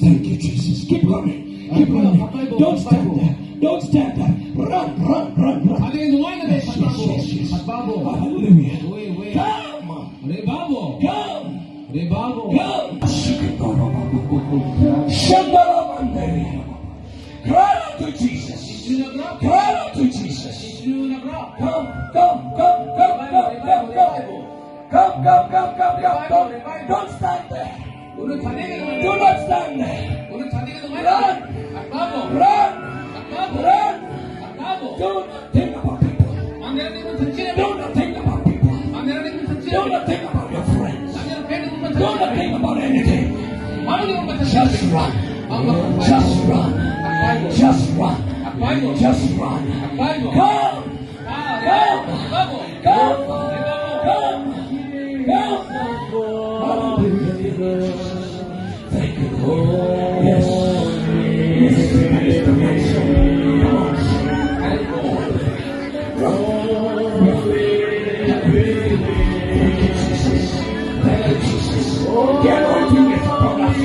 Thank you, Jesus. Keep running. Keep running. Don't stand there. Don't stand there. Run. Yes. Hallelujah. Come. Cry out to Jesus. Cry out to Jesus. Come. Don't stand there. Do not stand there. Run. Do not think about people. Do not think about people. Do not think about your friends. Do not think about anything. Just run. Just run. Just run. Just run. Come. Thank you, Lord. Yes. The anointing is upon us.